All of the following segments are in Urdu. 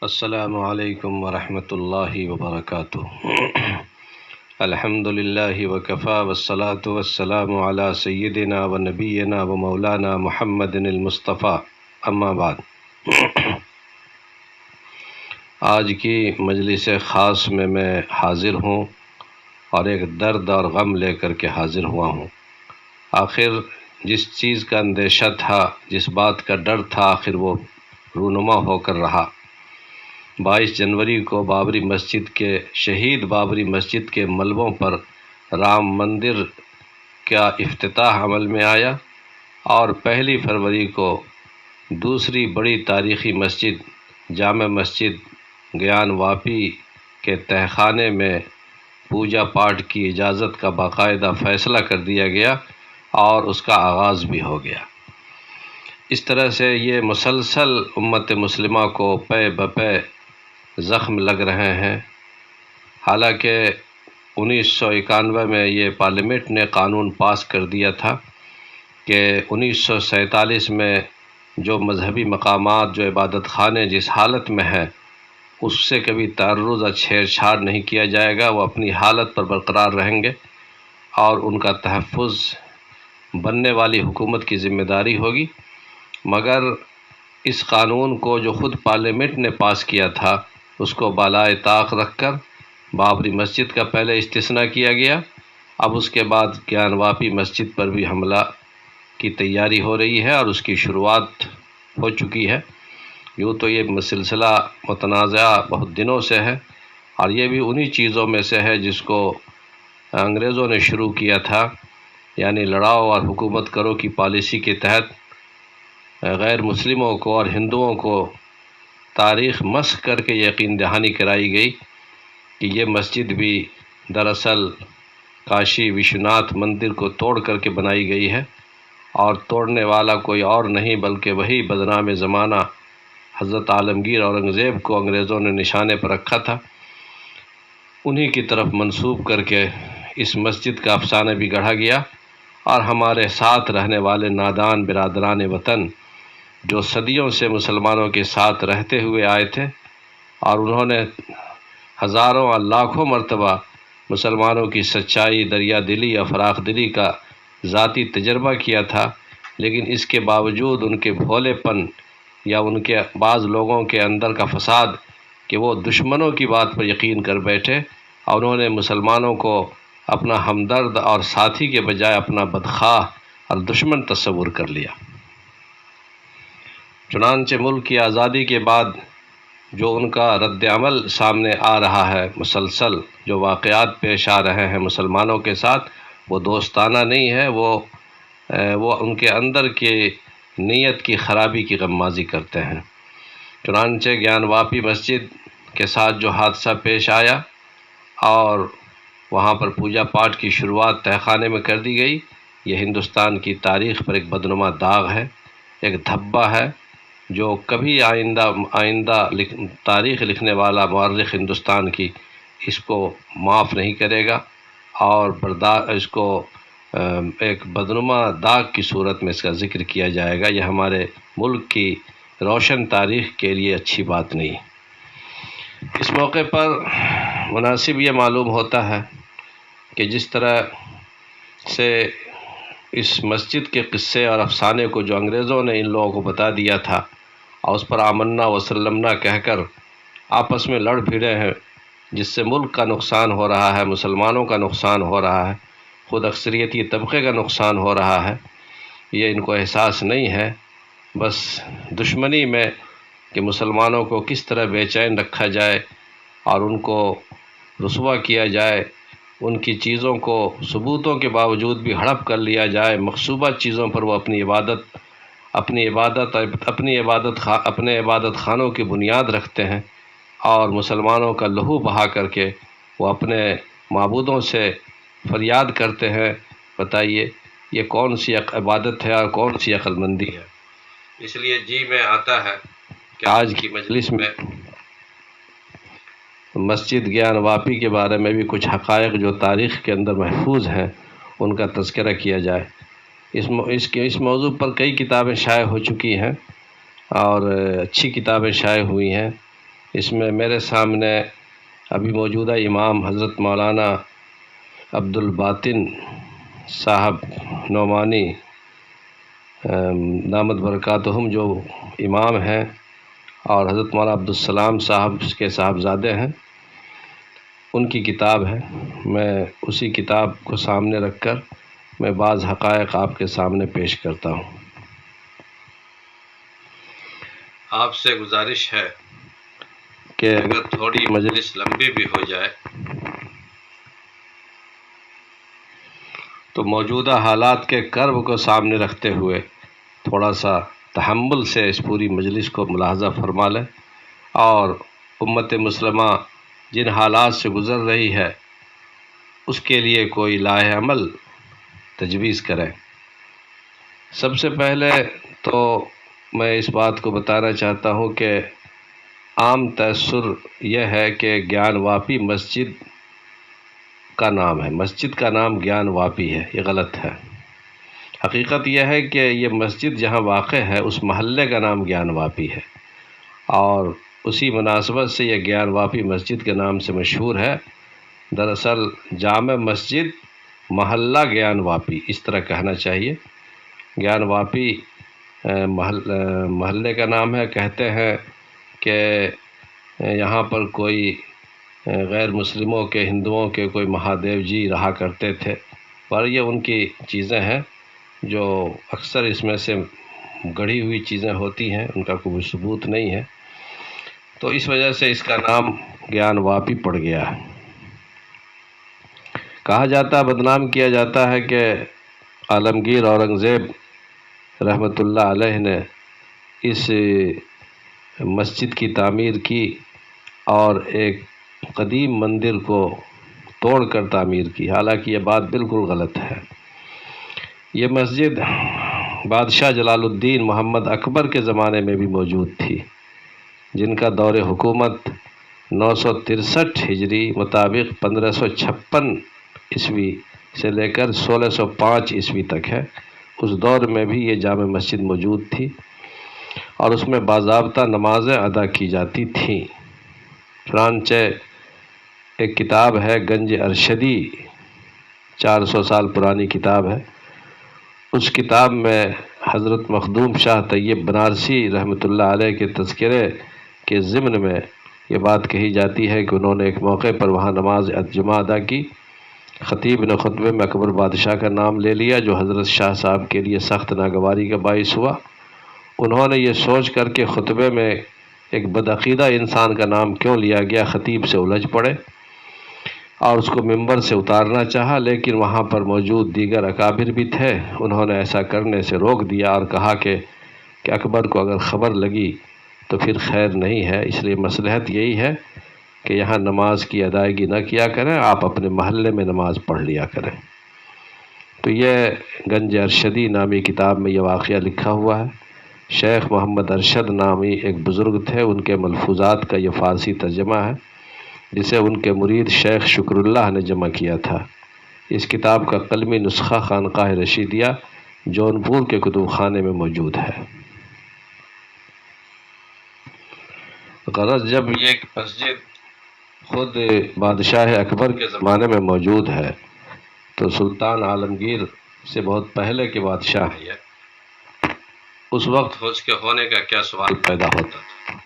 السلام علیکم ورحمۃ اللہ وبرکاتہ۔ الحمد للہ وکفیٰ والصلاة والسلام علی سیدنا و نبینا و مولانا محمد المصطفیٰ، اما بعد۔ آج کی مجلس خاص میں حاضر ہوں اور ایک درد اور غم لے کر کے حاضر ہوا ہوں۔ آخر جس چیز کا اندیشہ تھا، جس بات کا ڈر تھا، آخر وہ رونما ہو کر رہا۔ 22 جنوری کو بابری مسجد کے شہید بابری مسجد کے ملبوں پر رام مندر کا افتتاح عمل میں آیا، اور 1 فروری کو دوسری بڑی تاریخی مسجد جامع مسجد گیان واپی کے تہخانے میں پوجا پاٹ کی اجازت کا باقاعدہ فیصلہ کر دیا گیا اور اس کا آغاز بھی ہو گیا۔ اس طرح سے یہ مسلسل امت مسلمہ کو پے بپے زخم لگ رہے ہیں۔ حالانکہ 1991 میں یہ پارلیمنٹ نے قانون پاس کر دیا تھا کہ 1947 میں جو مذہبی مقامات، جو عبادت خانے جس حالت میں ہیں، اس سے کبھی تعرض یا چھیڑ چھاڑ نہیں کیا جائے گا، وہ اپنی حالت پر برقرار رہیں گے اور ان کا تحفظ بننے والی حکومت کی ذمہ داری ہوگی۔ مگر اس قانون کو جو خود پارلیمنٹ نے پاس کیا تھا، اس کو بالائے طاق رکھ کر بابری مسجد کا پہلے استثناء کیا گیا، اب اس کے بعد گیان واپی مسجد پر بھی حملہ کی تیاری ہو رہی ہے اور اس کی شروعات ہو چکی ہے۔ یوں تو یہ سلسلہ متنازع بہت دنوں سے ہے، اور یہ بھی انہی چیزوں میں سے ہے جس کو انگریزوں نے شروع کیا تھا، یعنی لڑاؤ اور حکومت کرو کی پالیسی کے تحت غیر مسلموں کو اور ہندوؤں کو تاریخ مسخ کر کے یقین دہانی کرائی گئی کہ یہ مسجد بھی دراصل کاشی وشوناتھ مندر کو توڑ کر کے بنائی گئی ہے، اور توڑنے والا کوئی اور نہیں بلکہ وہی بدنام زمانہ حضرت عالمگیر اورنگزیب کو انگریزوں نے نشانے پر رکھا تھا، انہی کی طرف منسوب کر کے اس مسجد کا افسانہ بھی گڑھا گیا۔ اور ہمارے ساتھ رہنے والے نادان برادران وطن جو صدیوں سے مسلمانوں کے ساتھ رہتے ہوئے آئے تھے، اور انہوں نے ہزاروں اور لاکھوں مرتبہ مسلمانوں کی سچائی، دریا دلی اور فراخ دلی کا ذاتی تجربہ کیا تھا، لیکن اس کے باوجود ان کے بھولے پن یا ان کے بعض لوگوں کے اندر کا فساد کہ وہ دشمنوں کی بات پر یقین کر بیٹھے، اور انہوں نے مسلمانوں کو اپنا ہمدرد اور ساتھی کے بجائے اپنا بدخواہ اور دشمن تصور کر لیا۔ چنانچہ ملک کی آزادی کے بعد جو ان کا رد عمل سامنے آ رہا ہے، مسلسل جو واقعات پیش آ رہے ہیں مسلمانوں کے ساتھ، وہ دوستانہ نہیں ہے، وہ ان کے اندر کی نیت کی خرابی کی غمازی کرتے ہیں۔ چنانچہ گیان واپی مسجد کے ساتھ جو حادثہ پیش آیا اور وہاں پر پوجا پاٹ کی شروعات تہخانے میں کر دی گئی، یہ ہندوستان کی تاریخ پر ایک بدنما داغ ہے، ایک دھبہ ہے جو کبھی آئندہ تاریخ لکھنے والا مورخ ہندوستان کی اس کو معاف نہیں کرے گا، اور اس کو ایک بدنما داغ کی صورت میں اس کا ذکر کیا جائے گا۔ یہ ہمارے ملک کی روشن تاریخ کے لیے اچھی بات نہیں۔ اس موقع پر مناسب یہ معلوم ہوتا ہے کہ جس طرح سے اس مسجد کے قصے اور افسانے کو جو انگریزوں نے ان لوگوں کو بتا دیا تھا اور اس پر آمنا وسلمنا کہہ کر آپس میں لڑ بھیڑے ہیں، جس سے ملک کا نقصان ہو رہا ہے، مسلمانوں کا نقصان ہو رہا ہے، خود اکثریتی طبقے کا نقصان ہو رہا ہے، یہ ان کو احساس نہیں ہے۔ بس دشمنی میں کہ مسلمانوں کو کس طرح بے چین رکھا جائے اور ان کو رسوا کیا جائے، ان کی چیزوں کو ثبوتوں کے باوجود بھی ہڑپ کر لیا جائے، مغصوبہ چیزوں پر وہ اپنے عبادت خانوں کی بنیاد رکھتے ہیں، اور مسلمانوں کا لہو بہا کر کے وہ اپنے معبودوں سے فریاد کرتے ہیں۔ بتائیے یہ کون سی عبادت ہے اور کون سی عقل مندی ہے؟ اس لیے جی میں آتا ہے کہ آج کی مجلس میں مسجد گیان واپی کے بارے میں بھی کچھ حقائق جو تاریخ کے اندر محفوظ ہیں ان کا تذکرہ کیا جائے۔ اس موضوع پر کئی کتابیں شائع ہو چکی ہیں اور اچھی کتابیں شائع ہوئی ہیں، اس میں میرے سامنے ابھی موجودہ امام حضرت مولانا عبد الباطن صاحب نعمانی دامت برکاتہم جو امام ہیں، اور حضرت مولانا عبدالسلام صاحب کے صاحبزادے ہیں، ان کی کتاب ہے۔ میں اسی کتاب کو سامنے رکھ کر میں بعض حقائق آپ کے سامنے پیش کرتا ہوں۔ آپ سے گزارش ہے کہ اگر تھوڑی مجلس لمبی بھی ہو جائے تو موجودہ حالات کے کرب کو سامنے رکھتے ہوئے تھوڑا سا تحمل سے اس پوری مجلس کو ملاحظہ فرما لیں، اور امت مسلمہ جن حالات سے گزر رہی ہے اس کے لیے کوئی لاہ عمل تجویز کریں۔ سب سے پہلے تو میں اس بات کو بتانا چاہتا ہوں کہ عام تأثر یہ ہے کہ گیان واپی مسجد کا نام ہے، مسجد کا نام گیان واپی ہے، یہ غلط ہے۔ حقیقت یہ ہے کہ یہ مسجد جہاں واقع ہے اس محلے کا نام گیان واپی ہے، اور اسی مناسبت سے یہ گیان واپی مسجد کے نام سے مشہور ہے۔ دراصل جامع مسجد محلہ گیان واپی اس طرح کہنا چاہیے۔ گیان واپی محلے کا نام ہے۔ کہتے ہیں کہ یہاں پر کوئی غیر مسلموں کے، ہندوؤں کے کوئی مہادیو جی رہا کرتے تھے، پر یہ ان کی چیزیں ہیں جو اکثر اس میں سے گڑھی ہوئی چیزیں ہوتی ہیں، ان کا کوئی ثبوت نہیں ہے، تو اس وجہ سے اس کا نام گیان واپی پڑ گیا ہے۔ کہا جاتا ہے، بدنام کیا جاتا ہے کہ عالمگیر اورنگزیب رحمۃ اللہ علیہ نے اس مسجد کی تعمیر کی اور ایک قدیم مندر کو توڑ کر تعمیر کی، حالانکہ یہ بات بالکل غلط ہے۔ یہ مسجد بادشاہ جلال الدین محمد اکبر کے زمانے میں بھی موجود تھی، جن کا دور حکومت 963 ہجری مطابق 1556 عیسوی سے لے کر 1605 عیسوی تک ہے۔ اس دور میں بھی یہ جامع مسجد موجود تھی اور اس میں باضابطہ نمازیں ادا کی جاتی تھیں۔ چنانچہ ایک کتاب ہے گنج ارشدی، 400 سال پرانی کتاب ہے، اس کتاب میں حضرت مخدوم شاہ طیب بنارسی رحمۃ اللہ علیہ کے تذکرے کے ضمن میں یہ بات کہی جاتی ہے کہ انہوں نے ایک موقع پر وہاں نماز جمعہ ادا کی۔ خطیب نے خطبے میں اکبر بادشاہ کا نام لے لیا، جو حضرت شاہ صاحب کے لیے سخت ناگواری کا باعث ہوا۔ انہوں نے یہ سوچ کر کہ خطبے میں ایک بدعقیدہ انسان کا نام کیوں لیا گیا، خطیب سے الجھ پڑے اور اس کو ممبر سے اتارنا چاہا، لیکن وہاں پر موجود دیگر اکابر بھی تھے، انہوں نے ایسا کرنے سے روک دیا اور کہا کہ اکبر کو اگر خبر لگی تو پھر خیر نہیں ہے، اس لیے مصلحت یہی ہے کہ یہاں نماز کی ادائیگی نہ کیا کریں، آپ اپنے محلے میں نماز پڑھ لیا کریں۔ تو یہ گنج ارشدی نامی کتاب میں یہ واقعہ لکھا ہوا ہے۔ شیخ محمد ارشد نامی ایک بزرگ تھے، ان کے ملفوظات کا یہ فارسی ترجمہ ہے، جسے ان کے مرید شیخ شکر اللہ نے جمع کیا تھا۔ اس کتاب کا قلمی نسخہ خانقاہ رشیدیہ جونپور کے کتب خانے میں موجود ہے۔ غرض جب یہ مسجد خود بادشاہ اکبر کے زمانے میں موجود ہے تو سلطان عالمگیر سے بہت پہلے کے بادشاہ ہیں یہ، اس وقت اس کے ہونے کا کیا سوال پیدا ہوتا تھا۔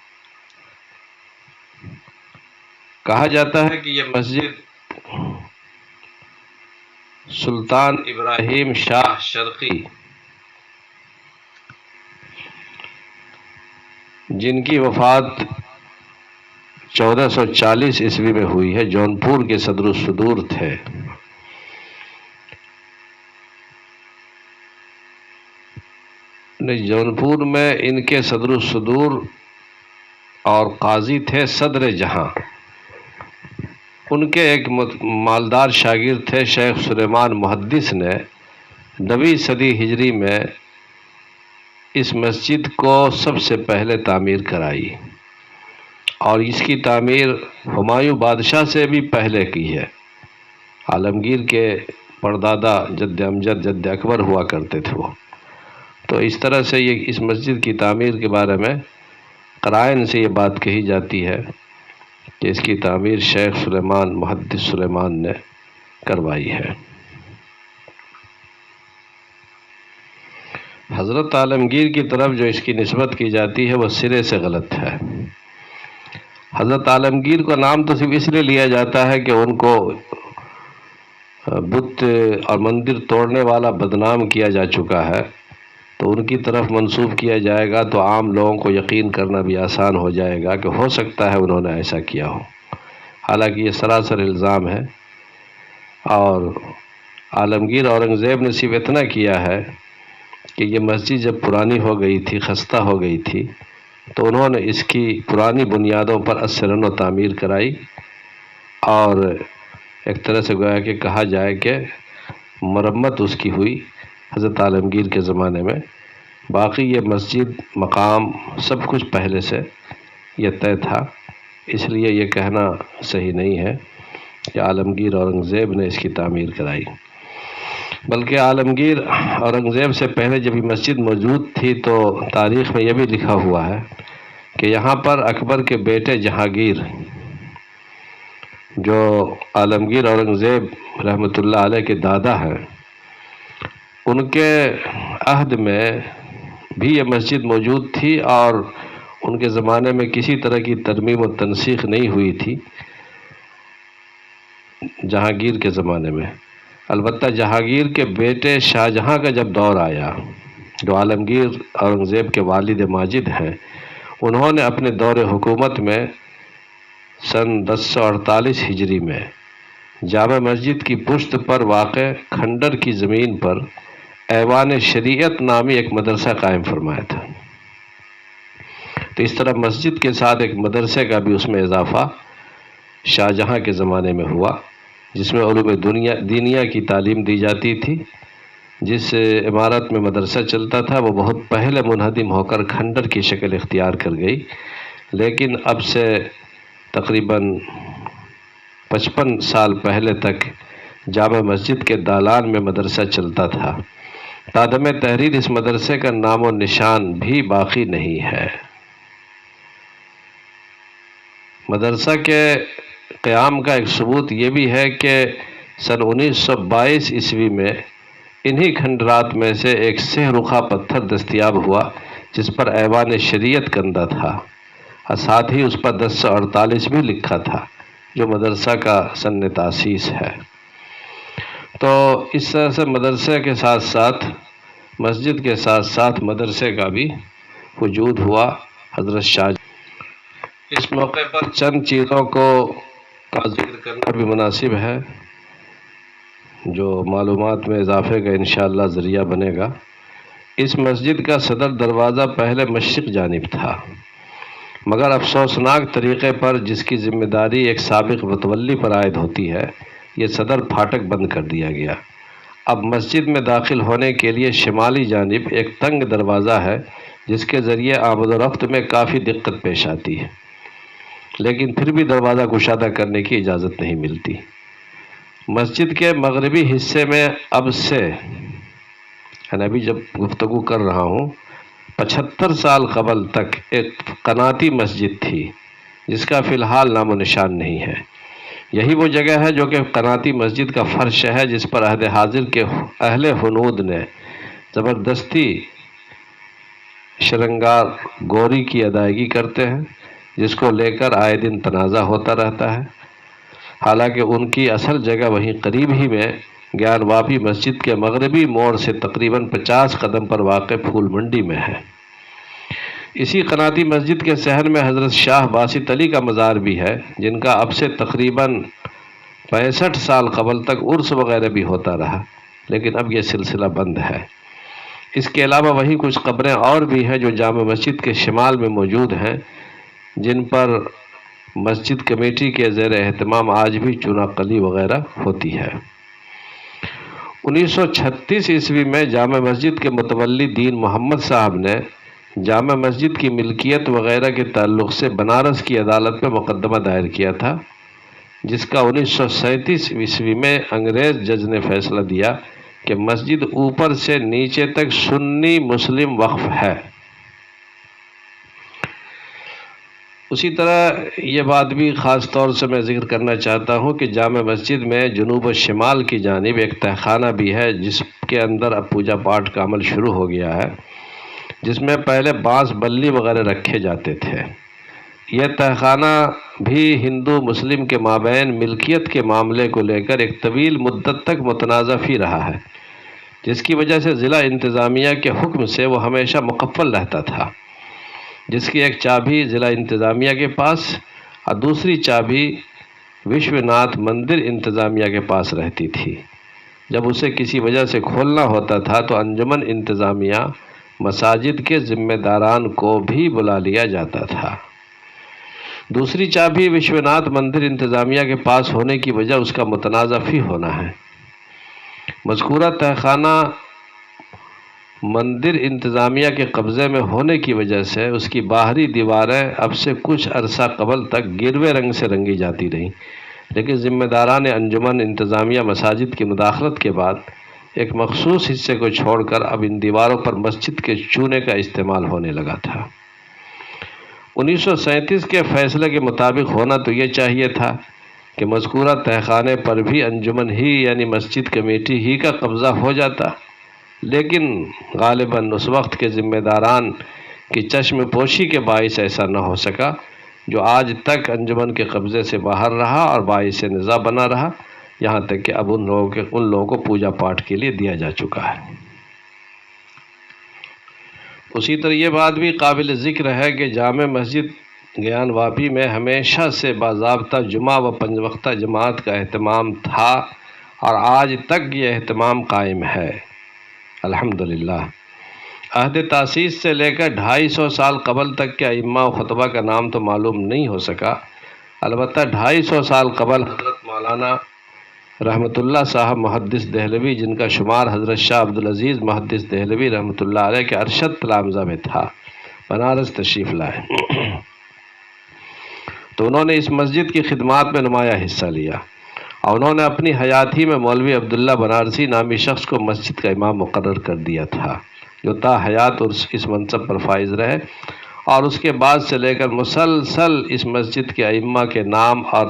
کہا جاتا ہے کہ یہ مسجد سلطان ابراہیم شاہ شرقی، جن کی وفات 1440 عیسوی میں ہوئی ہے، جونپور کے صدر الصدور تھے۔ جونپور میں ان کے صدر الصدور اور قاضی تھے صدر جہاں۔ ان کے ایک مالدار شاگرد تھے شیخ سلیمان محدث نے 9ویں صدی ہجری میں اس مسجد کو سب سے پہلے تعمیر کرائی، اور اس کی تعمیر ہمایوں بادشاہ سے بھی پہلے کی ہے۔ عالمگیر کے پردادا جد امجد جد اکبر ہوا کرتے تھے وہ۔ تو اس طرح سے یہ اس مسجد کی تعمیر کے بارے میں قرائن سے یہ بات کہی جاتی ہے کہ اس کی تعمیر شیخ سلیمان محدث سلیمان نے کروائی ہے۔ حضرت عالمگیر کی طرف جو اس کی نسبت کی جاتی ہے وہ سرے سے غلط ہے۔ حضرت عالمگیر کا نام تو صرف اس لیے لیا جاتا ہے کہ ان کو بت اور مندر توڑنے والا بدنام کیا جا چکا ہے، تو ان کی طرف منسوب کیا جائے گا تو عام لوگوں کو یقین کرنا بھی آسان ہو جائے گا کہ ہو سکتا ہے انہوں نے ایسا کیا ہو، حالانکہ یہ سراسر الزام ہے۔ اور عالمگیر اورنگزیب نے صرف اتنا کیا ہے کہ یہ مسجد جب پرانی ہو گئی تھی، خستہ ہو گئی تھی، تو انہوں نے اس کی پرانی بنیادوں پر ازسرن و تعمیر کرائی، اور ایک طرح سے گویا کہ کہا جائے کہ مرمت اس کی ہوئی حضرت عالمگیر کے زمانے میں۔ باقی یہ مسجد مقام سب کچھ پہلے سے یہ طے تھا، اس لیے یہ کہنا صحیح نہیں ہے کہ عالمگیر اورنگزیب نے اس کی تعمیر کرائی، بلکہ عالمگیر اورنگزیب سے پہلے جب یہ مسجد موجود تھی تو تاریخ میں یہ بھی لکھا ہوا ہے کہ یہاں پر اکبر کے بیٹے جہانگیر، جو عالمگیر اورنگزیب رحمۃ اللہ علیہ کے دادا ہیں، ان کے عہد میں بھی یہ مسجد موجود تھی، اور ان کے زمانے میں کسی طرح کی ترمیم و تنسیخ نہیں ہوئی تھی جہانگیر کے زمانے میں۔ البتہ جہانگیر کے بیٹے شاہ جہاں کا جب دور آیا، جو عالمگیر اورنگزیب کے والد ماجد ہیں، انہوں نے اپنے دور حکومت میں سن 1048 ہجری میں جامع مسجد کی پشت پر واقع کھنڈر کی زمین پر ایوان شریعت نامی ایک مدرسہ قائم فرمایا تھا۔ تو اس طرح مسجد کے ساتھ ایک مدرسے کا بھی اس میں اضافہ شاہ جہاں کے زمانے میں ہوا، جس میں علوم دینیہ کی تعلیم دی جاتی تھی۔ جس عمارت میں مدرسہ چلتا تھا وہ بہت پہلے منہدم ہو کر کھنڈر کی شکل اختیار کر گئی، لیکن اب سے تقریباً 55 سال پہلے تک جامع مسجد کے دالان میں مدرسہ چلتا تھا۔ تادم تحریر اس مدرسے کا نام و نشان بھی باقی نہیں ہے۔ مدرسہ کے قیام کا ایک ثبوت یہ بھی ہے کہ سن 1922 عیسوی میں انہی کھنڈرات میں سے ایک سہ رخا پتھر دستیاب ہوا جس پر ایوان شریعت کندہ تھا، اور ساتھ ہی اس پر 1048 بھی لکھا تھا، جو مدرسہ کا سن تاسیس ہے۔ تو اس طرح سے مدرسے کے ساتھ ساتھ مسجد کے ساتھ ساتھ مدرسے کا بھی وجود ہوا۔ حضرت شاہ اس موقع پر چند چیزوں کا ذکر کرنا بھی مناسب ہے جو معلومات میں اضافے کا انشاءاللہ ذریعہ بنے گا۔ اس مسجد کا صدر دروازہ پہلے مشرق جانب تھا، مگر افسوسناک طریقے پر، جس کی ذمہ داری ایک سابق متولی پر عائد ہوتی ہے، یہ صدر پھاٹک بند کر دیا گیا۔ اب مسجد میں داخل ہونے کے لیے شمالی جانب ایک تنگ دروازہ ہے جس کے ذریعے آمد و رفت میں کافی دقت پیش آتی ہے، لیکن پھر بھی دروازہ کشادہ کرنے کی اجازت نہیں ملتی۔ مسجد کے مغربی حصے میں اب سے ابھی جب گفتگو کر رہا ہوں 75 سال قبل تک ایک قناتی مسجد تھی جس کا فی الحال نام و نشان نہیں ہے۔ یہی وہ جگہ ہے جو کہ قناتی مسجد کا فرش ہے، جس پر عہد حاضر کے اہل ہنود نے زبردستی شرنگار گوری کی ادائیگی کرتے ہیں، جس کو لے کر آئے دن تنازع ہوتا رہتا ہے، حالانکہ ان کی اصل جگہ وہیں قریب ہی میں گیان واپی مسجد کے مغربی موڑ سے تقریباً 50 قدم پر واقع پھول منڈی میں ہے۔ اسی قناتی مسجد کے صحن میں حضرت شاہ باسط علی کا مزار بھی ہے، جن کا اب سے تقریباً 65 سال قبل تک عرس وغیرہ بھی ہوتا رہا، لیکن اب یہ سلسلہ بند ہے۔ اس کے علاوہ وہیں کچھ قبریں اور بھی ہیں جو جامع مسجد کے شمال میں موجود ہیں، جن پر مسجد کمیٹی کے زیر اہتمام آج بھی چونا قلی وغیرہ ہوتی ہے۔ 1936 عیسوی میں جامع مسجد کے متولی دین محمد صاحب نے جامع مسجد کی ملکیت وغیرہ کے تعلق سے بنارس کی عدالت میں مقدمہ دائر کیا تھا، جس کا 1937 عیسوی میں انگریز جج نے فیصلہ دیا کہ مسجد اوپر سے نیچے تک سنی مسلم وقف ہے۔ اسی طرح یہ بات بھی خاص طور سے میں ذکر کرنا چاہتا ہوں کہ جامع مسجد میں جنوب و شمال کی جانب ایک تہخانہ بھی ہے، جس کے اندر اب پوجا پاٹ کا عمل شروع ہو گیا ہے، جس میں پہلے بانس بلی وغیرہ رکھے جاتے تھے۔ یہ تہخانہ بھی ہندو مسلم کے مابین ملکیت کے معاملے کو لے کر ایک طویل مدت تک متنازع فی رہا ہے، جس کی وجہ سے ضلع انتظامیہ کے حکم سے وہ ہمیشہ مقفل رہتا تھا، جس کی ایک چابی ضلع انتظامیہ کے پاس اور دوسری چابی وشوناتھ مندر انتظامیہ کے پاس رہتی تھی۔ جب اسے کسی وجہ سے کھولنا ہوتا تھا تو انجمن انتظامیہ مساجد کے ذمہ داران کو بھی بلا لیا جاتا تھا۔ دوسری چابی وشوناتھ مندر انتظامیہ کے پاس ہونے کی وجہ اس کا متنازع فی ہونا ہے۔ مذکورہ تہخانہ مندر انتظامیہ کے قبضے میں ہونے کی وجہ سے اس کی باہری دیواریں اب سے کچھ عرصہ قبل تک گروے رنگ سے رنگی جاتی رہیں، لیکن ذمہ داران انجمن انتظامیہ مساجد کی مداخلت کے بعد ایک مخصوص حصے کو چھوڑ کر اب ان دیواروں پر مسجد کے چونے کا استعمال ہونے لگا تھا۔ 1937 کے فیصلے کے مطابق ہونا تو یہ چاہیے تھا کہ مذکورہ تہخانے پر بھی انجمن ہی یعنی مسجد کمیٹی ہی کا قبضہ ہو جاتا، لیکن غالباً اس وقت کے ذمہ داران کی چشم پوشی کے باعث ایسا نہ ہو سکا، جو آج تک انجمن کے قبضے سے باہر رہا اور باعث نزاع بنا رہا، یہاں تک کہ اب ان لوگوں کو پوجا پاٹ کے لیے دیا جا چکا ہے۔ اسی طرح یہ بات بھی قابل ذکر ہے کہ جامع مسجد گیان واپی میں ہمیشہ سے باضابطہ جمعہ و پنج وقتہ جماعت کا اہتمام تھا اور آج تک یہ اہتمام قائم ہے، الحمدللہ۔ عہد تاسیس سے لے کر 250 سال قبل تک کے ائمہ و خطبہ کا نام تو معلوم نہیں ہو سکا، البتہ 250 سال قبل حضرت مولانا رحمۃ اللہ صاحب محدث دہلوی، جن کا شمار حضرت شاہ عبدالعزیز محدث دہلوی رحمۃ اللہ علیہ کے ارشد تلامذہ میں تھا، بنارس تشریف لائے، تو انہوں نے اس مسجد کی خدمات میں نمایاں حصہ لیا اور انہوں نے اپنی حیاتی میں مولوی عبداللہ بنارسی نامی شخص کو مسجد کا امام مقرر کر دیا تھا، جو تا حیات اس منصب پر فائز رہے اور اس کے بعد سے لے کر مسلسل اس مسجد کے ائمہ کے نام اور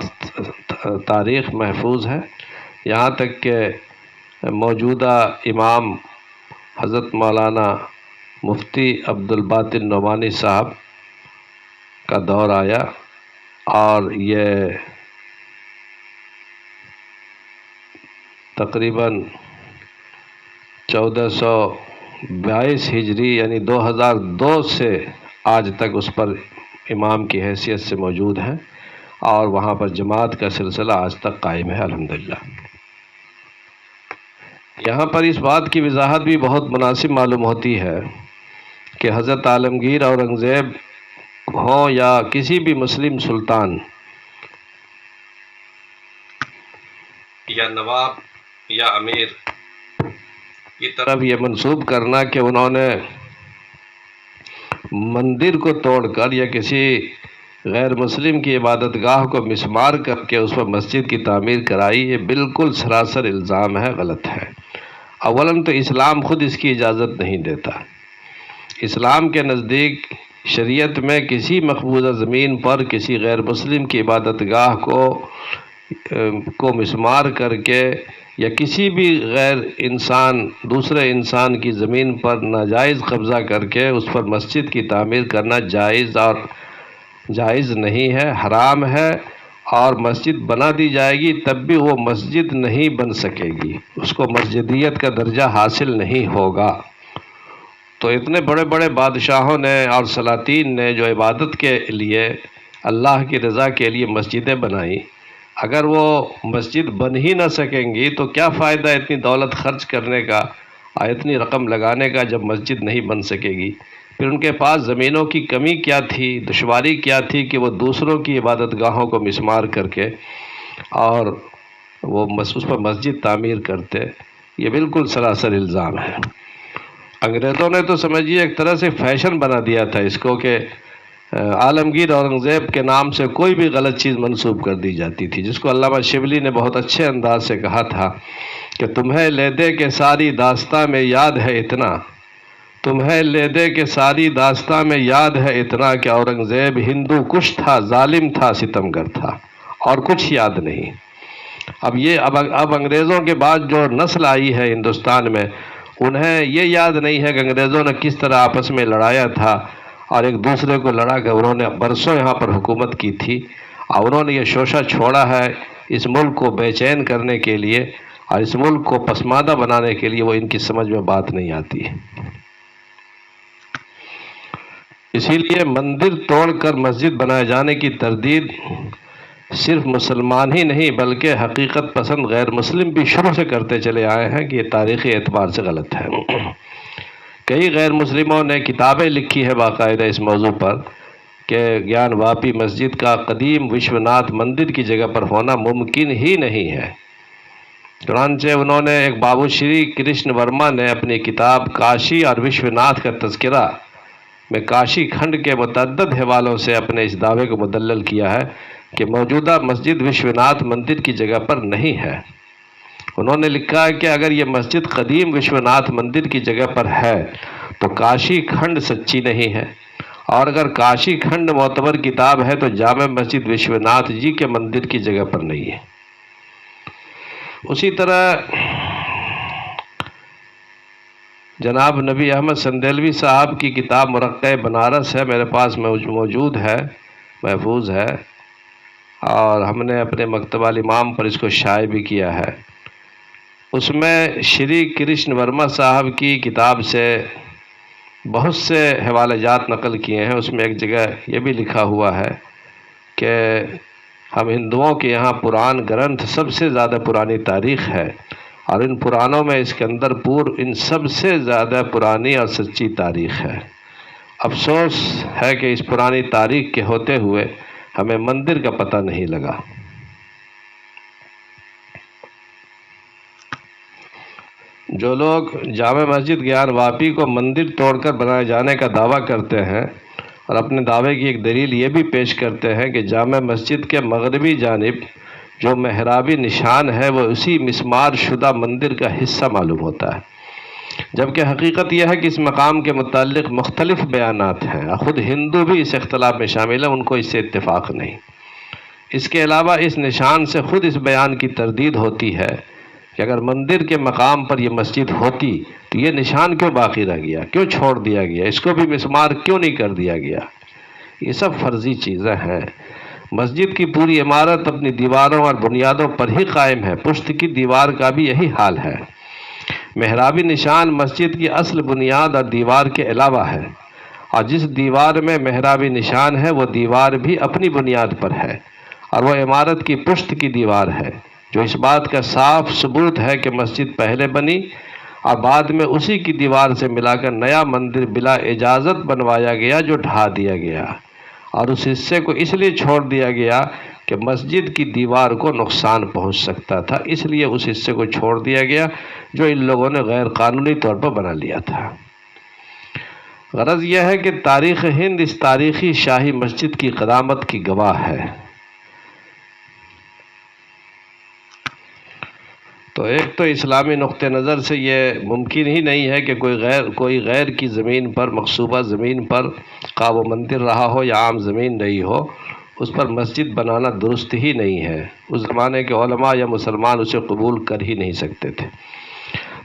تاریخ محفوظ ہے، یہاں تک کہ موجودہ امام حضرت مولانا مفتی عبدالباطن نعمانی صاحب کا دور آیا اور یہ تقریباً 1422 ہجری یعنی 2002 سے آج تک اس پر امام کی حیثیت سے موجود ہے اور وہاں پر جماعت کا سلسلہ آج تک قائم ہے، الحمدللہ۔ یہاں پر اس بات کی وضاحت بھی بہت مناسب معلوم ہوتی ہے کہ حضرت عالمگیر اورنگزیب ہوں یا کسی بھی مسلم سلطان یا نواب یا امیر کی طرف یہ منسوب کرنا کہ انہوں نے مندر کو توڑ کر یا کسی غیر مسلم کی عبادت گاہ کو مسمار کر کے اس پر مسجد کی تعمیر کرائی، یہ بالکل سراسر الزام ہے، غلط ہے۔ اولاً تو اسلام خود اس کی اجازت نہیں دیتا۔ اسلام کے نزدیک شریعت میں کسی مقبوضہ زمین پر کسی غیر مسلم کی عبادت گاہ کو مسمار کر کے یا کسی بھی غیر انسان دوسرے انسان کی زمین پر ناجائز قبضہ کر کے اس پر مسجد کی تعمیر کرنا جائز نہیں ہے، حرام ہے، اور مسجد بنا دی جائے گی تب بھی وہ مسجد نہیں بن سکے گی، اس کو مسجدیت کا درجہ حاصل نہیں ہوگا۔ تو اتنے بڑے بڑے بادشاہوں نے اور سلاطین نے جو عبادت کے لیے اللہ کی رضا کے لیے مسجدیں بنائیں، اگر وہ مسجد بن ہی نہ سکیں گی تو کیا فائدہ اتنی دولت خرچ کرنے کا اور اتنی رقم لگانے کا جب مسجد نہیں بن سکے گی؟ پھر ان کے پاس زمینوں کی کمی کیا تھی، دشواری کیا تھی کہ وہ دوسروں کی عبادت گاہوں کو مسمار کر کے اور وہ اس پر مسجد تعمیر کرتے؟ یہ بالکل سراسر الزام ہے۔ انگریزوں نے تو سمجھیے ایک طرح سے فیشن بنا دیا تھا اس کو کہ عالمگیر اورنگزیب کے نام سے کوئی بھی غلط چیز منسوب کر دی جاتی تھی، جس کو علامہ شبلی نے بہت اچھے انداز سے کہا تھا کہ تمہیں لے دے کہ ساری داستاں میں یاد ہے اتنا، تمہیں لے دے کہ ساری داستاں میں یاد ہے اتنا کہ اورنگزیب ہندو کش تھا، ظالم تھا، ستمگر تھا، اور کچھ یاد نہیں۔ اب انگریزوں کے بعد جو نسل آئی ہے ہندوستان میں، انہیں یہ یاد نہیں ہے کہ انگریزوں نے کس طرح آپس میں لڑایا تھا اور ایک دوسرے کو لڑا کر انہوں نے برسوں یہاں پر حکومت کی تھی، اور انہوں نے یہ شوشہ چھوڑا ہے اس ملک کو بے چین کرنے کے لیے اور اس ملک کو پسماندہ بنانے کے لیے۔ وہ ان کی سمجھ میں بات نہیں آتی ہے۔ اسی لیے مندر توڑ کر مسجد بنائے جانے کی تردید صرف مسلمان ہی نہیں بلکہ حقیقت پسند غیر مسلم بھی شروع سے کرتے چلے آئے ہیں کہ یہ تاریخی اعتبار سے غلط ہے۔ کئی غیر مسلموں نے کتابیں لکھی ہے باقاعدہ اس موضوع پر کہ گیان واپی مسجد کا قدیم وشوناتھ مندر کی جگہ پر ہونا ممکن ہی نہیں ہے۔ چنانچہ انہوں نے ایک بابو شری کرشن ورما نے اپنی کتاب کاشی اور وشوناتھ کا تذکرہ میں کاشی کھنڈ کے متعدد حوالوں سے اپنے اس دعوے کو مدلل کیا ہے کہ موجودہ مسجد وشوناتھ مندر کی جگہ پر نہیں ہے۔ انہوں نے لکھا ہے کہ اگر یہ مسجد قدیم وشوناتھ مندر کی جگہ پر ہے تو کاشی کھنڈ سچی نہیں ہے، اور اگر کاشی کھنڈ معتبر کتاب ہے تو جامع مسجد وشوناتھ جی کے مندر کی جگہ پر نہیں ہے۔ اسی طرح جناب نبی احمد سندیلوی صاحب کی کتاب مرقع بنارس ہے، میرے پاس موجود ہے، محفوظ ہے، اور ہم نے اپنے مکتبہ الامام پر اس کو شائع بھی کیا ہے۔ اس میں شری کرشن ورما صاحب کی کتاب سے بہت سے حوالے جات نقل کیے ہیں۔ اس میں ایک جگہ یہ بھی لکھا ہوا ہے کہ ہم ہندوؤں کے یہاں پران گرنتھ سب سے زیادہ پرانی تاریخ ہے، اور ان پرانوں میں اس کے اندر ان سب سے زیادہ پرانی اور سچی تاریخ ہے۔ افسوس ہے کہ اس پرانی تاریخ کے ہوتے ہوئے ہمیں مندر کا پتہ نہیں لگا۔ جو لوگ جامع مسجد گیان واپی کو مندر توڑ کر بنائے جانے کا دعویٰ کرتے ہیں اور اپنے دعوے کی ایک دلیل یہ بھی پیش کرتے ہیں کہ جامع مسجد کے مغربی جانب جو محرابی نشان ہے وہ اسی مسمار شدہ مندر کا حصہ معلوم ہوتا ہے، جبکہ حقیقت یہ ہے کہ اس مقام کے متعلق مختلف بیانات ہیں، خود ہندو بھی اس اختلاف میں شامل ہیں، ان کو اس سے اتفاق نہیں۔ اس کے علاوہ اس نشان سے خود اس بیان کی تردید ہوتی ہے کہ اگر مندر کے مقام پر یہ مسجد ہوتی تو یہ نشان کیوں باقی رہ گیا، کیوں چھوڑ دیا گیا، اس کو بھی مسمار کیوں نہیں کر دیا گیا۔ یہ سب فرضی چیزیں ہیں۔ مسجد کی پوری عمارت اپنی دیواروں اور بنیادوں پر ہی قائم ہے، پشت کی دیوار کا بھی یہی حال ہے۔ محرابی نشان مسجد کی اصل بنیاد اور دیوار کے علاوہ ہے، اور جس دیوار میں محرابی نشان ہے وہ دیوار بھی اپنی بنیاد پر ہے، اور وہ عمارت کی پشت کی دیوار ہے، جو اس بات کا صاف ثبوت ہے کہ مسجد پہلے بنی اور بعد میں اسی کی دیوار سے ملا کر نیا مندر بلا اجازت بنوایا گیا جو ڈھا دیا گیا، اور اس حصے کو اس لیے چھوڑ دیا گیا کہ مسجد کی دیوار کو نقصان پہنچ سکتا تھا، اس لیے اس حصے کو چھوڑ دیا گیا جو ان لوگوں نے غیر قانونی طور پر بنا لیا تھا۔ غرض یہ ہے کہ تاریخ ہند اس تاریخی شاہی مسجد کی قدامت کی گواہ ہے۔ تو ایک تو اسلامی نقطہ نظر سے یہ ممکن ہی نہیں ہے کہ کوئی غیر کی زمین پر، مغصوبہ زمین پر، خواہ وہ مندر رہا ہو یا عام زمین رہی ہو، اس پر مسجد بنانا درست ہی نہیں ہے۔ اس زمانے کے علماء یا مسلمان اسے قبول کر ہی نہیں سکتے تھے۔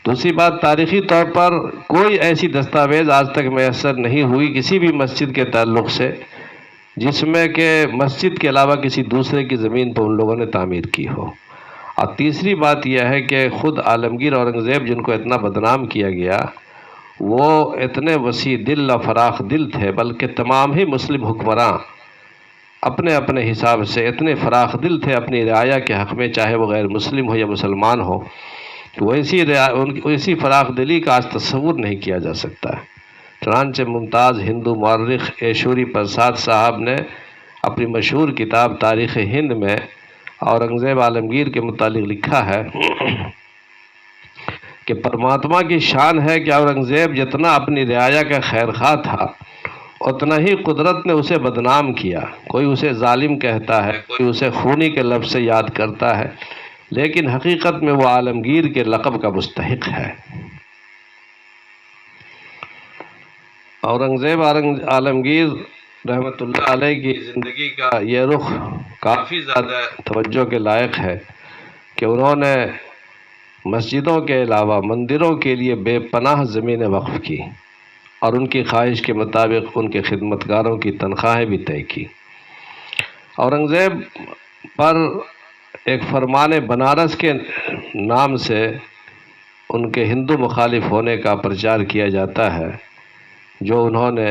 دوسری بات، تاریخی طور پر کوئی ایسی دستاویز آج تک میسر نہیں ہوئی کسی بھی مسجد کے تعلق سے جس میں کہ مسجد کے علاوہ کسی دوسرے کی زمین پر ان لوگوں نے تعمیر کی ہو۔ اور تیسری بات یہ ہے کہ خود عالمگیر اورنگزیب جن کو اتنا بدنام کیا گیا، وہ اتنے وسیع دل و فراخ دل تھے، بلکہ تمام ہی مسلم حکمراں اپنے اپنے حساب سے اتنے فراخ دل تھے اپنی رعایا کے حق میں، چاہے وہ غیر مسلم ہو یا مسلمان ہو، تو ایسی فراخ دلی کا آج تصور نہیں کیا جا سکتا ہے۔ چنانچہ ممتاز ہندو مورخ ایشوری پرساد صاحب نے اپنی مشہور کتاب تاریخ ہند میں اورنگزیب عالمگیر کے متعلق لکھا ہے کہ پرماتما کی شان ہے کہ اورنگزیب جتنا اپنی رعایا کا خیر خواہ تھا اتنا ہی قدرت نے اسے بدنام کیا۔ کوئی اسے ظالم کہتا ہے، کوئی اسے خونی کے لفظ سے یاد کرتا ہے، لیکن حقیقت میں وہ عالمگیر کے لقب کا مستحق ہے۔ اورنگزیب عالمگیر رحمۃ اللہ علیہ کی زندگی کا یہ رخ کافی زیادہ توجہ کے لائق ہے کہ انہوں نے مسجدوں کے علاوہ مندروں کے لیے بے پناہ زمینیں وقف کی اور ان کی خواہش کے مطابق ان کے خدمتگاروں کی تنخواہیں بھی طے کی۔ اورنگزیب پر ایک فرمان بنارس کے نام سے ان کے ہندو مخالف ہونے کا پرچار کیا جاتا ہے، جو انہوں نے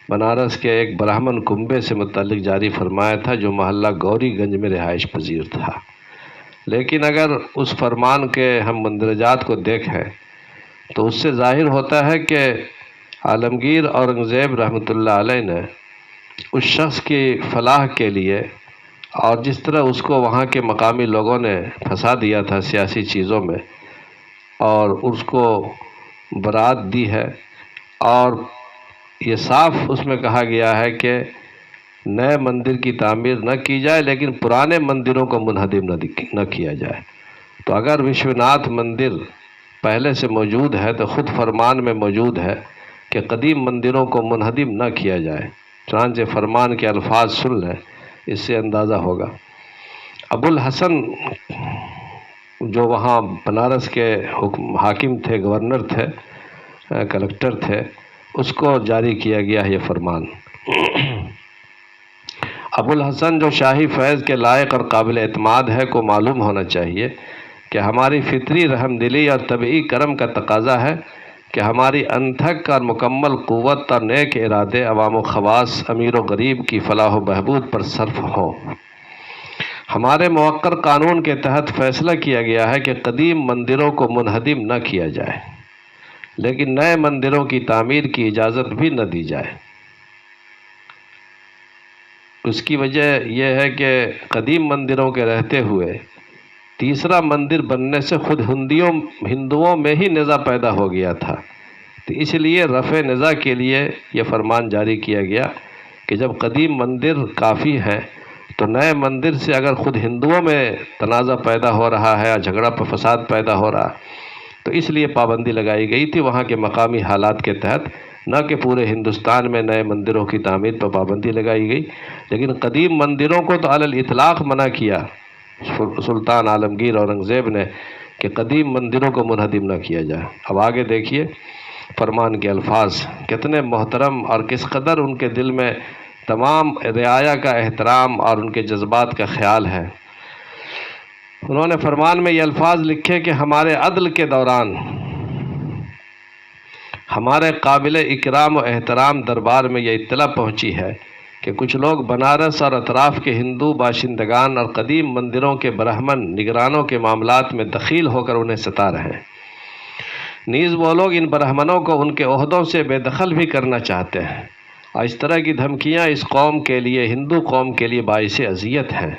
بنارس کے ایک برہمن کنبے سے متعلق جاری فرمایا تھا، جو محلہ گوری گنج میں رہائش پذیر تھا۔ لیکن اگر اس فرمان کے ہم مندرجات کو دیکھیں تو اس سے ظاہر ہوتا ہے کہ عالمگیر اورنگزیب رحمۃ اللہ علیہ نے اس شخص کی فلاح کے لیے اور جس طرح اس کو وہاں کے مقامی لوگوں نے پھنسا دیا تھا سیاسی چیزوں میں اور اس کو برات دی ہے، اور یہ صاف اس میں کہا گیا ہے کہ نئے مندر کی تعمیر نہ کی جائے لیکن پرانے مندروں کو منہدم نہ کیا جائے۔ تو اگر وشوناتھ مندر پہلے سے موجود ہے تو خود فرمان میں موجود ہے کہ قدیم مندروں کو منہدم نہ کیا جائے۔ چنانچہ فرمان کے الفاظ سن لیں، اس سے اندازہ ہوگا۔ ابو الحسن جو وہاں بنارس کے حاکم تھے، گورنر تھے، کلکٹر تھے، اس کو جاری کیا گیا ہے یہ فرمان۔ ابو الحسن جو شاہی فیض کے لائق اور قابل اعتماد ہے کو معلوم ہونا چاہیے کہ ہماری فطری رحم دلی اور طبعی کرم کا تقاضا ہے کہ ہماری انتھک اور مکمل قوت اور نیک ارادے عوام و خواص، امیر و غریب کی فلاح و بہبود پر صرف ہوں۔ ہمارے موقر قانون کے تحت فیصلہ کیا گیا ہے کہ قدیم مندروں کو منہدم نہ کیا جائے لیکن نئے مندروں کی تعمیر کی اجازت بھی نہ دی جائے۔ اس کی وجہ یہ ہے کہ قدیم مندروں کے رہتے ہوئے تیسرا مندر بننے سے خود ہندوؤں میں ہی نزاع پیدا ہو گیا تھا، تو اس لیے رفع نزاع کے لیے یہ فرمان جاری کیا گیا کہ جب قدیم مندر کافی ہیں تو نئے مندر سے اگر خود ہندوؤں میں تنازع پیدا ہو رہا ہے یا جھگڑا فساد پیدا ہو رہا تو اس لیے پابندی لگائی گئی تھی وہاں کے مقامی حالات کے تحت، نہ کہ پورے ہندوستان میں نئے مندروں کی تعمیر پر پابندی لگائی گئی۔ لیکن قدیم مندروں کو تو علی الاطلاق منع کیا سلطان عالمگیر اورنگزیب نے کہ قدیم مندروں کو منہدم نہ کیا جائے۔ اب آگے دیکھیے فرمان کے الفاظ کتنے محترم اور کس قدر ان کے دل میں تمام رعایا کا احترام اور ان کے جذبات کا خیال ہے۔ انہوں نے فرمان میں یہ الفاظ لکھے کہ ہمارے عدل کے دوران ہمارے قابل اکرام و احترام دربار میں یہ اطلاع پہنچی ہے کہ کچھ لوگ بنارس اور اطراف کے ہندو باشندگان اور قدیم مندروں کے برہمن نگرانوں کے معاملات میں دخیل ہو کر انہیں ستا رہے ہیں۔ نیز وہ لوگ ان برہمنوں کو ان کے عہدوں سے بے دخل بھی کرنا چاہتے ہیں، اور اس طرح کی دھمکیاں اس قوم کے لیے، ہندو قوم کے لیے باعث اذیت ہیں۔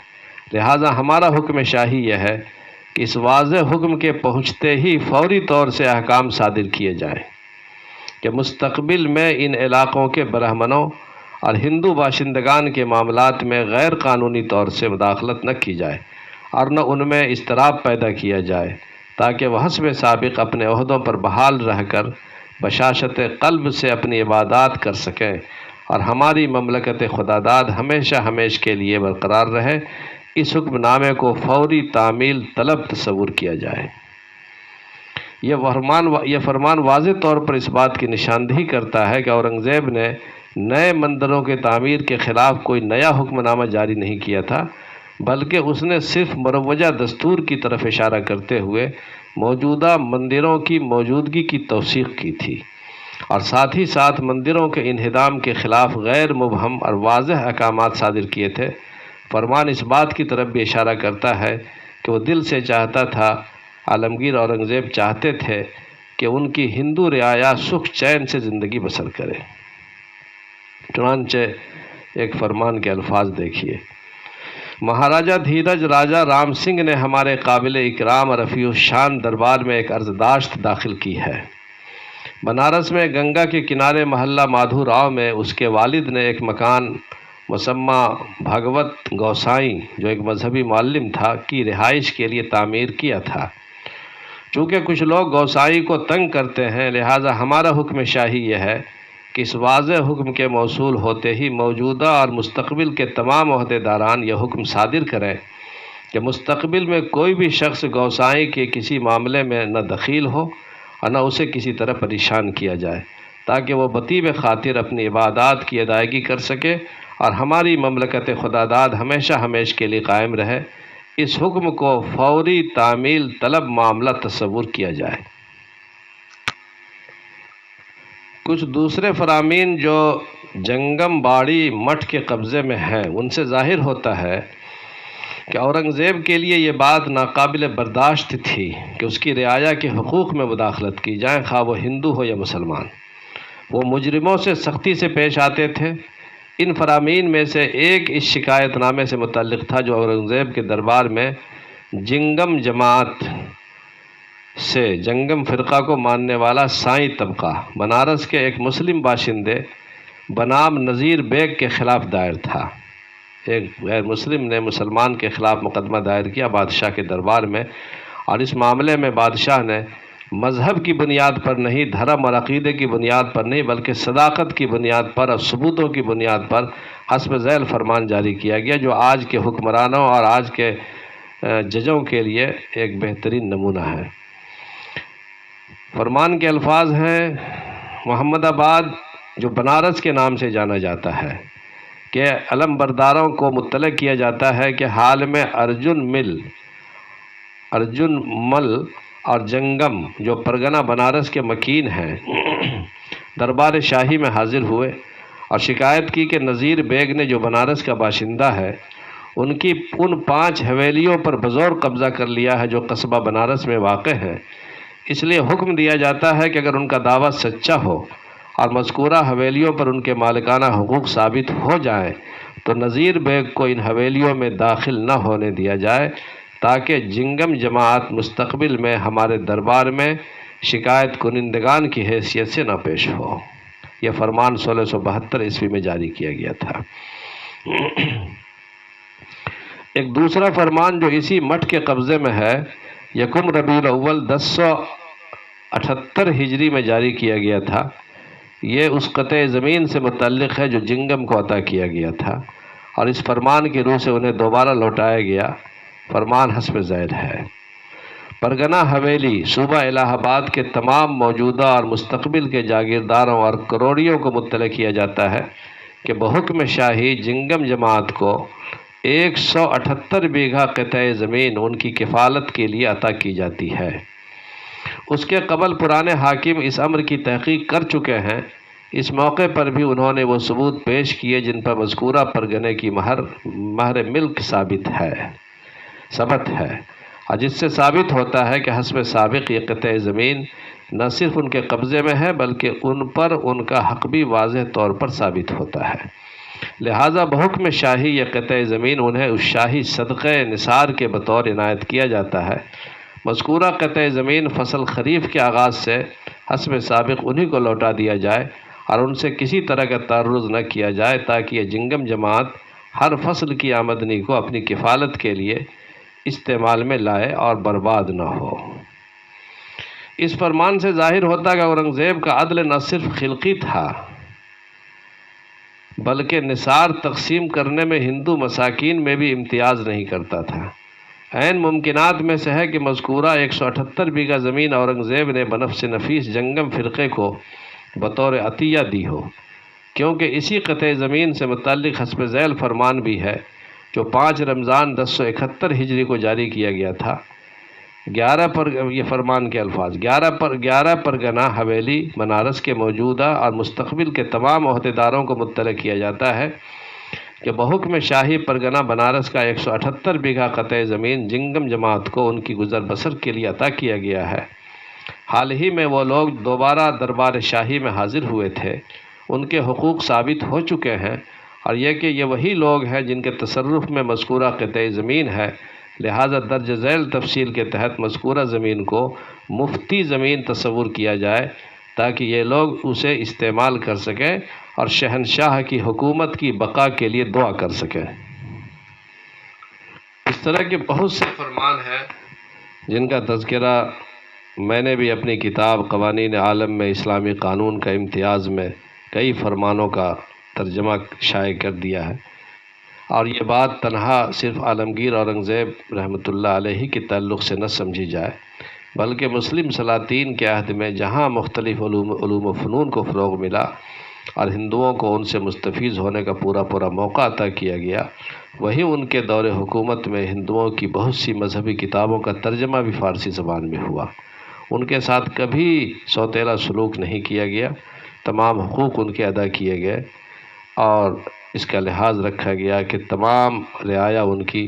لہٰذا ہمارا حکم شاہی یہ ہے کہ اس واضح حکم کے پہنچتے ہی فوری طور سے احکام صادر کیے جائیں کہ مستقبل میں ان علاقوں کے برہمنوں اور ہندو باشندگان کے معاملات میں غیر قانونی طور سے مداخلت نہ کی جائے اور نہ ان میں اضطراب پیدا کیا جائے، تاکہ وہ حسب سابق اپنے عہدوں پر بحال رہ کر بشاشت قلب سے اپنی عبادات کر سکیں اور ہماری مملکت خداداد ہمیشہ ہمیش کے لیے برقرار رہے۔ اس حکم نامے کو فوری تعمیل طلب تصور کیا جائے۔ یہ فرمان واضح طور پر اس بات کی نشاندہی کرتا ہے کہ اورنگزیب نے نئے مندروں کے تعمیر کے خلاف کوئی نیا حکم نامہ جاری نہیں کیا تھا، بلکہ اس نے صرف مروجہ دستور کی طرف اشارہ کرتے ہوئے موجودہ مندروں کی موجودگی کی توثیق کی تھی، اور ساتھ ہی ساتھ مندروں کے انہدام کے خلاف غیر مبہم اور واضح احکامات صادر کیے تھے۔ فرمان اس بات کی طرف بھی اشارہ کرتا ہے کہ وہ دل سے چاہتا تھا، عالمگیر اورنگزیب چاہتے تھے کہ ان کی ہندو رعایا سکھ چین سے زندگی بسر کرے۔ چنانچہ ایک فرمان کے الفاظ دیکھیے۔ مہاراجہ دھیرج راجہ رام سنگھ نے ہمارے قابل اکرام اور رفیع الشان دربار میں ایک عرضداشت داخل کی ہے۔ بنارس میں گنگا کے کنارے محلہ مادھو راؤ میں اس کے والد نے ایک مکان مسمہ بھگوت گوسائیں، جو ایک مذہبی معلم تھا، کی رہائش کے لیے تعمیر کیا تھا۔ چونکہ کچھ لوگ گوسائیں کو تنگ کرتے ہیں، لہٰذا ہمارا حکم شاہی یہ ہے کہ اس واضح حکم کے موصول ہوتے ہی موجودہ اور مستقبل کے تمام عہدیداران یہ حکم صادر کریں کہ مستقبل میں کوئی بھی شخص گوسائی کے کسی معاملے میں نہ دخیل ہو اور نہ اسے کسی طرح پریشان کیا جائے، تاکہ وہ بطیب خاطر اپنی عبادات کی ادائیگی کر سکے اور ہماری مملکت خداداد ہمیشہ ہمیش کے لیے قائم رہے۔ اس حکم کو فوری تعمیل طلب معاملہ تصور کیا جائے۔ کچھ دوسرے فرامین جو جنگم باڑی مٹھ کے قبضے میں ہیں، ان سے ظاہر ہوتا ہے کہ اورنگزیب کے لیے یہ بات ناقابل برداشت تھی کہ اس کی رعایا کے حقوق میں مداخلت کی جائے، خواہ وہ ہندو ہو یا مسلمان۔ وہ مجرموں سے سختی سے پیش آتے تھے۔ ان فرامین میں سے ایک اس شکایت نامے سے متعلق تھا جو اورنگزیب کے دربار میں جنگم جماعت سے جنگم فرقہ کو ماننے والا سائیں طبقہ بنارس کے ایک مسلم باشندے بنام نذیر بیگ کے خلاف دائر تھا۔ ایک غیر مسلم نے مسلمان کے خلاف مقدمہ دائر کیا بادشاہ کے دربار میں، اور اس معاملے میں بادشاہ نے مذہب کی بنیاد پر نہیں، دھرم اور عقیدے کی بنیاد پر نہیں، بلکہ صداقت کی بنیاد پر اور ثبوتوں کی بنیاد پر حسب ذیل فرمان جاری کیا گیا، جو آج کے حکمرانوں اور آج کے ججوں کے لیے ایک بہترین نمونہ ہے۔ فرمان کے الفاظ ہیں: محمد آباد، جو بنارس کے نام سے جانا جاتا ہے، کہ علم برداروں کو مطلع کیا جاتا ہے کہ حال میں ارجن مل اور جنگم، جو پرگنہ بنارس کے مکین ہیں، دربار شاہی میں حاضر ہوئے اور شکایت کی کہ نذیر بیگ نے، جو بنارس کا باشندہ ہے، ان 5 حویلیوں پر بزور قبضہ کر لیا ہے جو قصبہ بنارس میں واقع ہیں۔ اس لیے حکم دیا جاتا ہے کہ اگر ان کا دعویٰ سچا ہو اور مذکورہ حویلیوں پر ان کے مالکانہ حقوق ثابت ہو جائیں تو نذیر بیگ کو ان حویلیوں میں داخل نہ ہونے دیا جائے، تاکہ جنگم جماعت مستقبل میں ہمارے دربار میں شکایت کنندگان کی حیثیت سے نہ پیش ہو۔ یہ فرمان 1672 عیسوی میں جاری کیا گیا تھا۔ ایک دوسرا فرمان جو اسی مٹھ کے قبضے میں ہے، یکم ربیع الاول 1078 ہجری میں جاری کیا گیا تھا۔ یہ اس قطع زمین سے متعلق ہے جو جنگم کو عطا کیا گیا تھا، اور اس فرمان کی روح سے انہیں دوبارہ لوٹایا گیا۔ فرمان حسب ذیل ہے: پرگنہ حویلی صوبہ الہ آباد کے تمام موجودہ اور مستقبل کے جاگیرداروں اور کروڑیوں کو مطلع کیا جاتا ہے کہ بحکم شاہی جنگم جماعت کو 178 بیگھہ قطع زمین ان کی کفالت کے لیے عطا کی جاتی ہے۔ اس کے قبل پرانے حاکم اس امر کی تحقیق کر چکے ہیں۔ اس موقع پر بھی انہوں نے وہ ثبوت پیش کیے جن پر مذکورہ پرگنے کی مہر ملک ثابت ہے، اور جس سے ثابت ہوتا ہے کہ حسب سابق یہ قطع زمین نہ صرف ان کے قبضے میں ہے بلکہ ان پر ان کا حق بھی واضح طور پر ثابت ہوتا ہے۔ لہٰذا بحکم شاہی یہ قطع زمین انہیں اس شاہی صدقہ نثار کے بطور عنایت کیا جاتا ہے۔ مذکورہ قطع زمین فصل خریف کے آغاز سے حسب سابق انہی کو لوٹا دیا جائے اور ان سے کسی طرح کا تعرض نہ کیا جائے، تاکہ یہ جنگم جماعت ہر فصل کی آمدنی کو اپنی کفالت کے لیے استعمال میں لائے اور برباد نہ ہو۔ اس فرمان سے ظاہر ہوتا کہ اورنگزیب کا عدل نہ صرف خلقی تھا بلکہ نثار تقسیم کرنے میں ہندو مساکین میں بھی امتیاز نہیں کرتا تھا۔ عین ممکنات میں سے ہے کہ مذکورہ 178 بیگھہ زمین اورنگزیب نے بنفس نفیس جنگم فرقے کو بطور عطیہ دی ہو، کیونکہ اسی قطع زمین سے متعلق حسب ذیل فرمان بھی ہے جو 5 رمضان 1071 ہجری کو جاری کیا گیا تھا۔ یہ فرمان کے الفاظ: 11 پرگنہ حویلی بنارس کے موجودہ اور مستقبل کے تمام عہدیداروں کو مطلع کیا جاتا ہے کہ بحکم شاہی پرگنہ بنارس کا 178 بیگھہ قطع زمین جنگم جماعت کو ان کی گزر بسر کے لیے عطا کیا گیا ہے۔ حال ہی میں وہ لوگ دوبارہ دربار شاہی میں حاضر ہوئے تھے، ان کے حقوق ثابت ہو چکے ہیں، اور یہ کہ یہ وہی لوگ ہیں جن کے تصرف میں مذکورہ قطع زمین ہے۔ لہٰذا درج ذیل تفصیل کے تحت مذکورہ زمین کو مفتی زمین تصور کیا جائے تاکہ یہ لوگ اسے استعمال کر سکیں اور شہنشاہ کی حکومت کی بقا کے لیے دعا کر سکیں۔ اس طرح کے بہت سے فرمان ہیں جن کا تذکرہ میں نے بھی اپنی کتاب قوانین عالم میں اسلامی قانون کا امتیاز میں کئی فرمانوں کا ترجمہ شائع کر دیا ہے، اور یہ بات تنہا صرف عالمگیر اورنگزیب رحمۃ اللہ علیہ کے تعلق سے نہ سمجھی جائے، بلکہ مسلم سلاطین کے عہد میں جہاں مختلف علوم و فنون کو فروغ ملا اور ہندوؤں کو ان سے مستفیض ہونے کا پورا موقع عطا کیا گیا، وہیں ان کے دور حکومت میں ہندوؤں کی بہت سی مذہبی کتابوں کا ترجمہ بھی فارسی زبان میں ہوا۔ ان کے ساتھ کبھی سوتیلا سلوک نہیں کیا گیا، تمام حقوق ان کے ادا کیے گئے، اور اس کا لحاظ رکھا گیا کہ تمام رعایا ان کی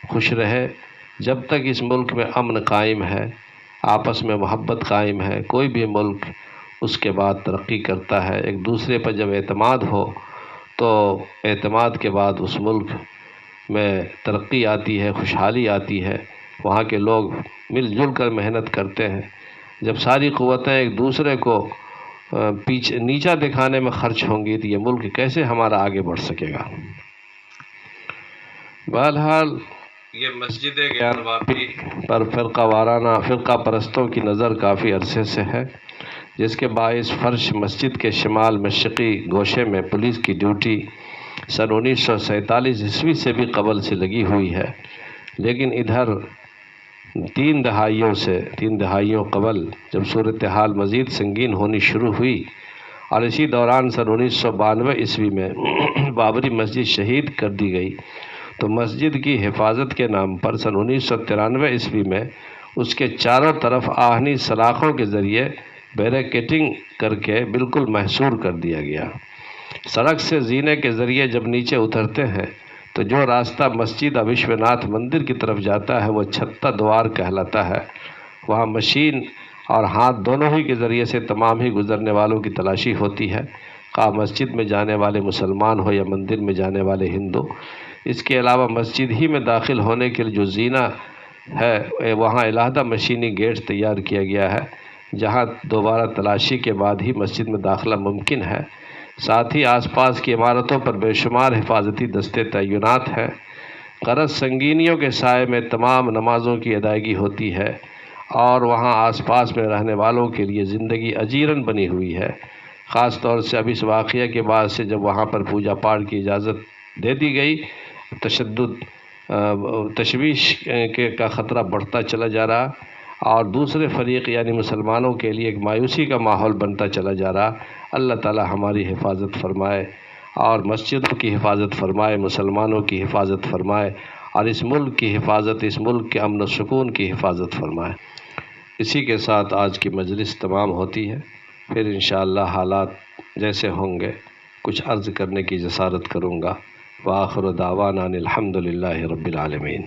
خوش رہے۔ جب تک اس ملک میں امن قائم ہے، آپس میں محبت قائم ہے، کوئی بھی ملک اس کے بعد ترقی کرتا ہے۔ ایک دوسرے پر جب اعتماد ہو تو اعتماد کے بعد اس ملک میں ترقی آتی ہے، خوشحالی آتی ہے، وہاں کے لوگ مل جل کر محنت کرتے ہیں۔ جب ساری قوتیں ایک دوسرے کو نیچا دکھانے میں خرچ ہوں گی تو یہ ملک کیسے ہمارا آگے بڑھ سکے گا؟ بہرحال یہ مسجد گیان واپی پر فرقہ پرستوں کی نظر کافی عرصے سے ہے، جس کے باعث فرش مسجد کے شمال مشرقی گوشے میں پولیس کی ڈیوٹی سن 1947 عیسوی سے بھی قبل سے لگی ہوئی ہے، لیکن ادھر تین دہائیوں قبل جب صورتحال مزید سنگین ہونی شروع ہوئی اور اسی دوران سن 1992 عیسوی میں بابری مسجد شہید کر دی گئی، تو مسجد کی حفاظت کے نام پر سن 1993 عیسوی میں اس کے چاروں طرف آہنی سلاخوں کے ذریعے بیریکیٹنگ کر کے بالکل محصور کر دیا گیا۔ سڑک سے زینے کے ذریعے جب نیچے اترتے ہیں تو جو راستہ مسجد وشوناتھ مندر کی طرف جاتا ہے وہ چھتہ دوار کہلاتا ہے۔ وہاں مشین اور ہاتھ دونوں ہی کے ذریعے سے تمام ہی گزرنے والوں کی تلاشی ہوتی ہے، خواہ مسجد میں جانے والے مسلمان ہو یا مندر میں جانے والے ہندو۔ اس کے علاوہ مسجد ہی میں داخل ہونے کے لیے جو زینہ ہے وہاں علیحدہ مشینی گیٹ تیار کیا گیا ہے، جہاں دوبارہ تلاشی کے بعد ہی مسجد میں داخلہ ممکن ہے۔ ساتھ ہی آس پاس کی عمارتوں پر بے شمار حفاظتی دستے تعینات ہیں۔ قرض سنگینیوں کے سائے میں تمام نمازوں کی ادائیگی ہوتی ہے، اور وہاں آس پاس میں رہنے والوں کے لیے زندگی اجیرن بنی ہوئی ہے۔ خاص طور سے اب اس واقعہ کے بعد سے جب وہاں پر پوجا پاٹ کی اجازت دے دی گئی، تشویش کا خطرہ بڑھتا چلا جا رہا، اور دوسرے فریق یعنی مسلمانوں کے لیے ایک مایوسی کا ماحول بنتا چلا جا رہا۔ اللہ تعالی ہماری حفاظت فرمائے، اور مسجدوں کی حفاظت فرمائے، مسلمانوں کی حفاظت فرمائے، اور اس ملک کی حفاظت، اس ملک کے امن و سکون کی حفاظت فرمائے۔ اسی کے ساتھ آج کی مجلس تمام ہوتی ہے، پھر انشاءاللہ حالات جیسے ہوں گے کچھ عرض کرنے کی جسارت کروں گا۔ وآخر دعوانا الحمد للہ رب العالمین۔